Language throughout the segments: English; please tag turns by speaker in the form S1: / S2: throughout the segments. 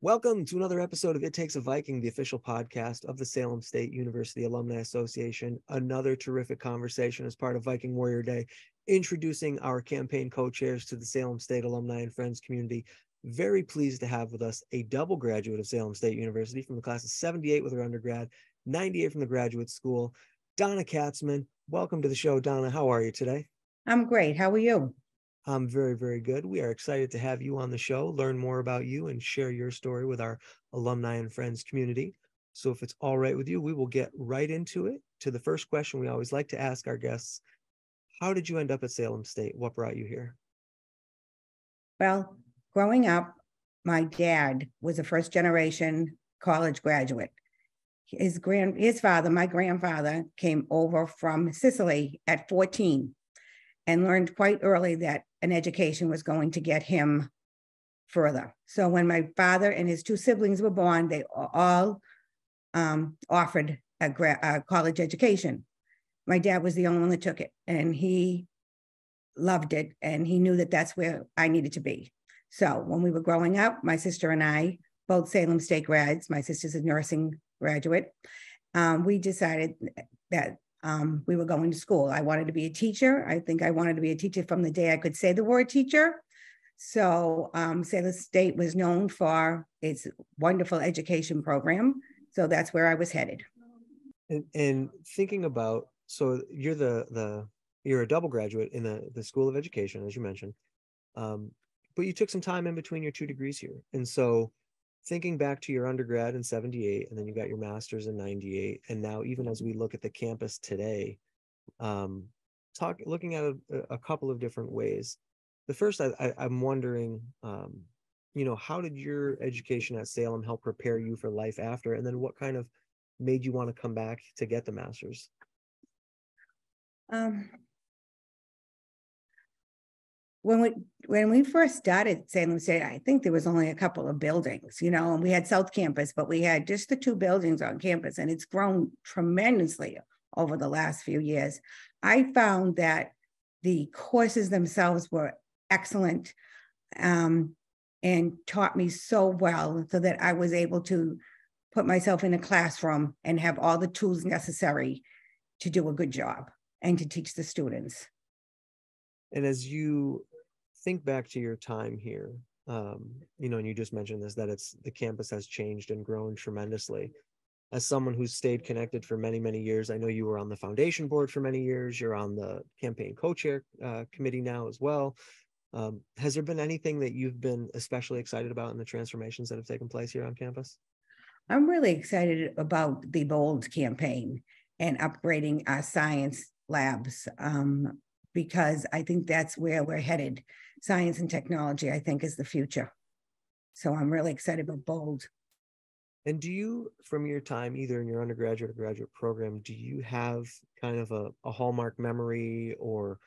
S1: Welcome to another episode of It Takes a Viking, the official podcast of the Salem State University Alumni Association. Another terrific conversation as part of Viking Warrior Day, introducing our campaign co-chairs to the Salem State alumni and friends community. Very pleased to have with us a double graduate of Salem State University from the class of 78 with her undergrad, 98 from the graduate school, Donna Katzman. Welcome to the show, Donna. How are you today?
S2: I'm great. How are you?
S1: I'm very, very good. We are excited to have you on the show, learn more about you, and share your story with our alumni and friends community. So if it's all right with you, we will get right into it. To the first question we always like to ask our guests, how did you end up at Salem State? What brought you here?
S2: Well, growing up, my dad was a first generation college graduate. His father, my grandfather, came over from Sicily at 14 and learned quite early that an education was going to get him further. So when my father and his two siblings were born, they all offered a college education. My dad was the only one that took it, and he loved it, and he knew that that's where I needed to be. So when we were growing up, my sister and I, both Salem State grads, my sister's a nursing graduate, we decided that we were going to school. I wanted to be a teacher. I think I wanted to be a teacher from the day I could say the word teacher. So Salem State was known for its wonderful education program. So that's where I was headed.
S1: And thinking about, so you're you're a double graduate in the School of Education, as you mentioned, but you took some time in between your two degrees here. And so thinking back to your undergrad in 78, and then you got your master's in 98, and now even as we look at the campus today, looking at a couple of different ways. The first, I'm wondering, how did your education at Salem help prepare you for life after, and then what kind of made you want to come back to get the master's?
S2: When we first started Salem State, I think there was only a couple of buildings, and we had South Campus, but we had just the two buildings on campus, and it's grown tremendously over the last few years. I found that the courses themselves were excellent and taught me so well so that I was able to put myself in a classroom and have all the tools necessary to do a good job and to teach the students.
S1: And as you think back to your time here, and you just mentioned this, that the campus has changed and grown tremendously. As someone who's stayed connected for many, many years, I know you were on the foundation board for many years. You're on the campaign co-chair committee now as well. Has there been anything that you've been especially excited about in the transformations that have taken place here on campus?
S2: I'm really excited about the BOLD campaign and upgrading our science labs. Because I think that's where we're headed. Science and technology, I think, is the future. So I'm really excited about BOLD.
S1: And do you, from your time, either in your undergraduate or graduate program, do you have kind of a hallmark memory or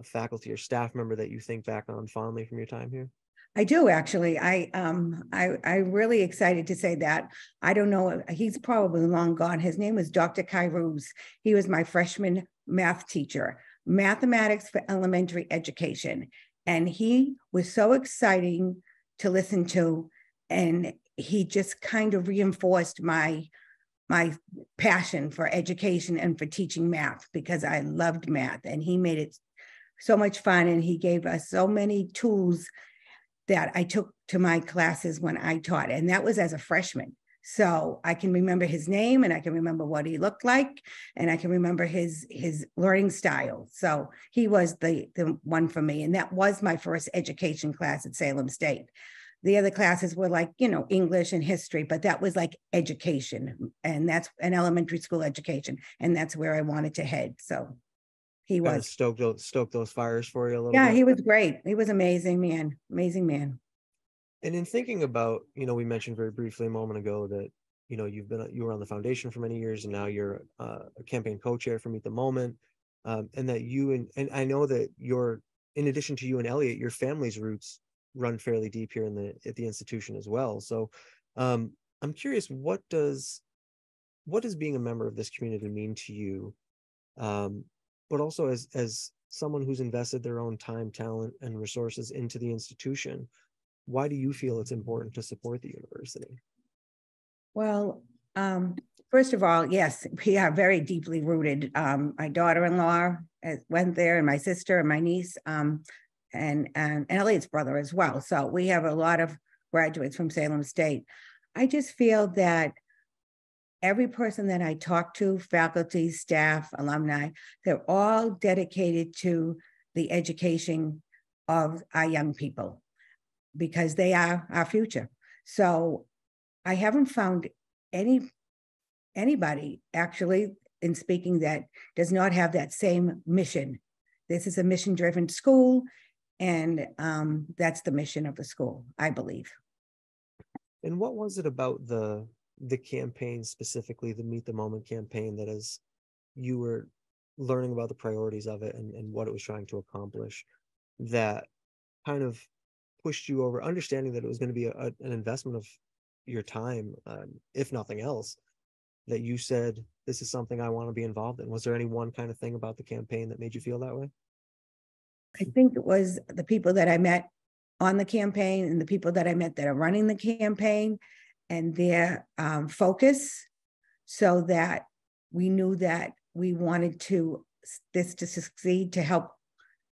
S1: faculty or staff member that you think back on fondly from your time here?
S2: I do, actually. I'm really excited to say that. I don't know, he's probably long gone. His name was Dr. Kairouz. He was my freshman math teacher. Mathematics for elementary education. And he was so exciting to listen to. And he just kind of reinforced my passion for education and for teaching math, because I loved math, and he made it so much fun. And he gave us so many tools that I took to my classes when I taught. And that was as a freshman. So I can remember his name, and I can remember what he looked like, and I can remember his learning style. So he was the one for me. And that was my first education class at Salem State. The other classes were like, English and history, but that was like education. And that's an elementary school education. And that's where I wanted to head. So he was.
S1: Stoke those fires for you a little bit.
S2: Yeah, he was great. He was amazing, man. Amazing man.
S1: And in thinking about, we mentioned very briefly a moment ago that, you were on the foundation for many years, and now you're a campaign co-chair for Meet the Moment. And that you, and I know that in addition to you and Elliot, your family's roots run fairly deep here at the institution as well. So I'm curious, what does being a member of this community mean to you? But also as someone who's invested their own time, talent, and resources into the institution, why do you feel it's important to support the university?
S2: Well, first of all, yes, we are very deeply rooted. My daughter-in-law went there, and my sister and my niece, and Elliot's brother as well. So we have a lot of graduates from Salem State. I just feel that every person that I talk to, faculty, staff, alumni, they're all dedicated to the education of our young people because they are our future. So I haven't found anybody actually in speaking that does not have that same mission. This is a mission-driven school, and that's the mission of the school, I believe.
S1: And what was it about the campaign, specifically the Meet the Moment campaign, that as you were learning about the priorities of it and what it was trying to accomplish, that kind of pushed you over, understanding that it was going to be an investment of your time, if nothing else, that you said, this is something I want to be involved in? Was there any one kind of thing about the campaign that made you feel that way?
S2: I think it was the people that I met on the campaign and the people that I met that are running the campaign and their focus, so that we knew that we wanted this to succeed, to help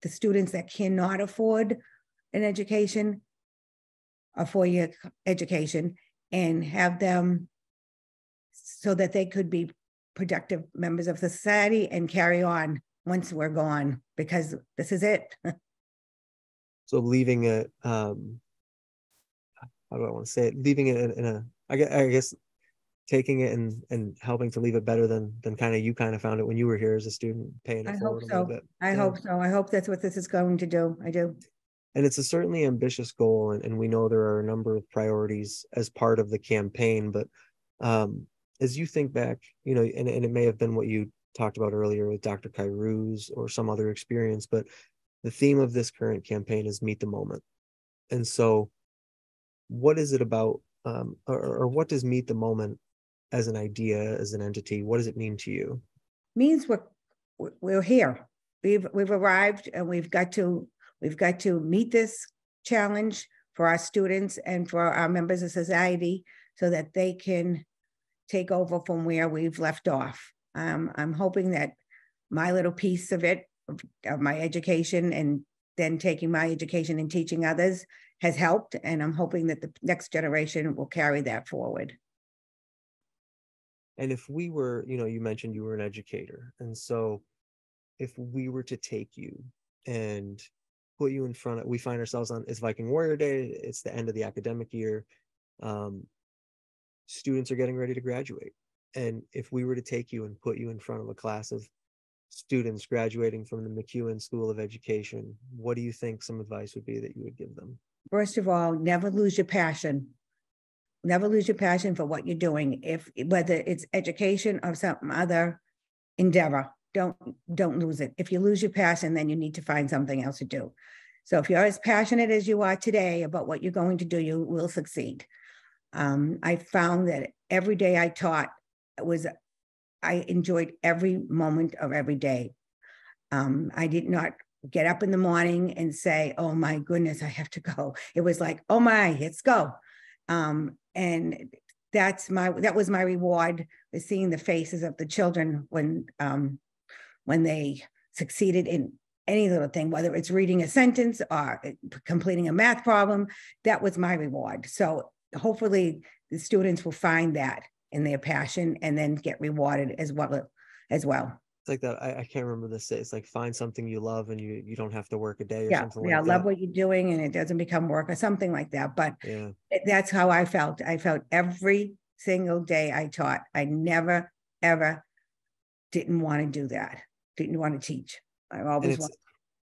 S2: the students that cannot afford an education, a four-year education, and have them so that they could be productive members of the society and carry on once we're gone, because this is it.
S1: So leaving it, how do I want to say it? Leaving it in a, I guess taking it and helping to leave it better than kind of you kind of found it when you were here as a student, paying it forward a little bit.
S2: I hope so. I hope that's what this is going to do. I do.
S1: And it's a certainly ambitious goal, and we know there are a number of priorities as part of the campaign. But as you think back, you know, and it may have been what you talked about earlier with Dr. Kairou's or some other experience, but the theme of this current campaign is Meet the Moment. And so what is it about, or what does Meet the Moment as an idea, as an entity, what does it mean to you?
S2: Means we're here. We've arrived, and we've got to meet this challenge for our students and for our members of society so that they can take over from where we've left off. I'm hoping that my little piece of it, of my education, and then taking my education and teaching others, has helped. And I'm hoping that the next generation will carry that forward.
S1: And if we were, you know, you mentioned you were an educator. And so if we were to take you and put you in front of, we find ourselves on, it's Viking Warrior Day, it's the end of the academic year. Students are getting ready to graduate. And if we were to take you and put you in front of a class of students graduating from the McEwen School of Education, what do you think some advice would be that you would give them? First
S2: of all, never lose your passion. Never lose your passion for what you're doing. Whether it's education or some other endeavor, don't lose it. If you lose your passion, then you need to find something else to do. So if you're as passionate as you are today about what you're going to do, you will succeed. I found that every day I taught I enjoyed every moment of every day. I did not get up in the morning and say, oh my goodness, I have to go. It was like, oh my, let's go. And that was my reward, was seeing the faces of the children when they succeeded in any little thing, whether it's reading a sentence or completing a math problem. That was my reward. So hopefully the students will find that in their passion and then get rewarded as well. It's like that. I can't remember this. It's like, find something you love and you don't have to work a day or something like that. Yeah, love what you're doing and it doesn't become work or something like that. But yeah, that's how I felt. I felt every single day I taught. I never, ever didn't want to do that. Didn't want to teach. I always wanted.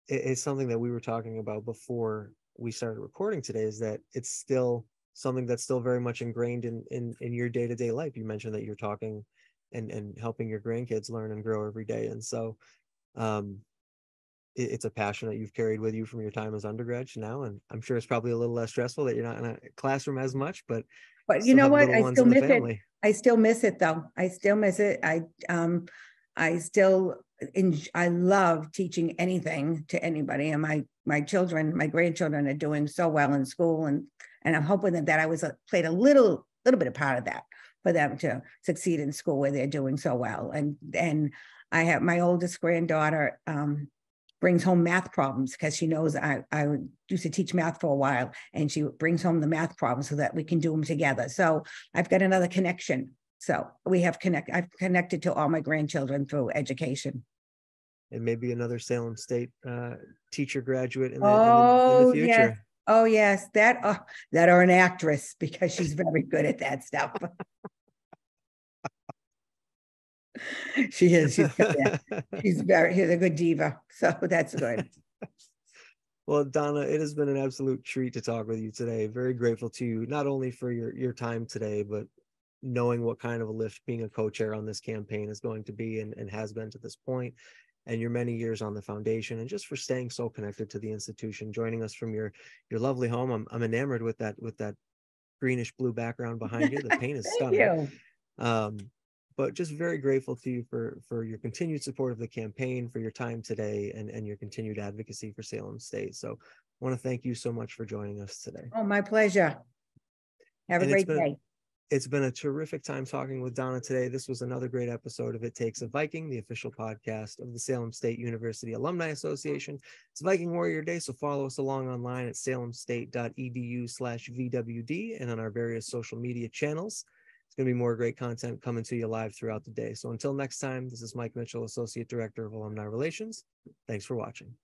S2: It's something that we were talking about before we started recording today, is that it's still something that's still very much ingrained in your day-to-day life. You mentioned that you're talking and helping your grandkids learn and grow every day. And so it's a passion that you've carried with you from your time as undergrad to now. And I'm sure it's probably a little less stressful that you're not in a classroom as much, but you know what? I still miss it. I still miss it though. I still miss it. I still I love teaching anything to anybody, and my children, my grandchildren are doing so well in school, and I'm hoping that I was played a little bit of part of that for them to succeed in school where they're doing so well. And I have my oldest granddaughter brings home math problems because she knows I used to teach math for a while, and she brings home the math problems so that we can do them together. So I've got another connection. So I've connected to all my grandchildren through education.
S1: And maybe another Salem State teacher graduate in the
S2: Oh,
S1: future.
S2: yes. Oh, yes. That or an actress, because she's very good at that stuff. She is. She's a good diva. So that's good.
S1: Well, Donna, it has been an absolute treat to talk with you today. Very grateful to you, not only for your time today, but knowing what kind of a lift being a co-chair on this campaign is going to be and has been to this point, and your many years on the foundation, and just for staying so connected to the institution, joining us from your lovely home. I'm enamored with that greenish blue background behind you. The paint is stunning. But just very grateful to you for your continued support of the campaign, for your time today, and your continued advocacy for Salem State. So I want to thank you so much for joining us today.
S2: Oh, my pleasure. Have a great day.
S1: It's been a terrific time talking with Donna today. This was another great episode of It Takes a Viking, the official podcast of the Salem State University Alumni Association. It's Viking Warrior Day, so follow us along online at salemstate.edu/VWD and on our various social media channels. It's going to be more great content coming to you live throughout the day. So until next time, this is Mike Mitchell, Associate Director of Alumni Relations. Thanks for watching.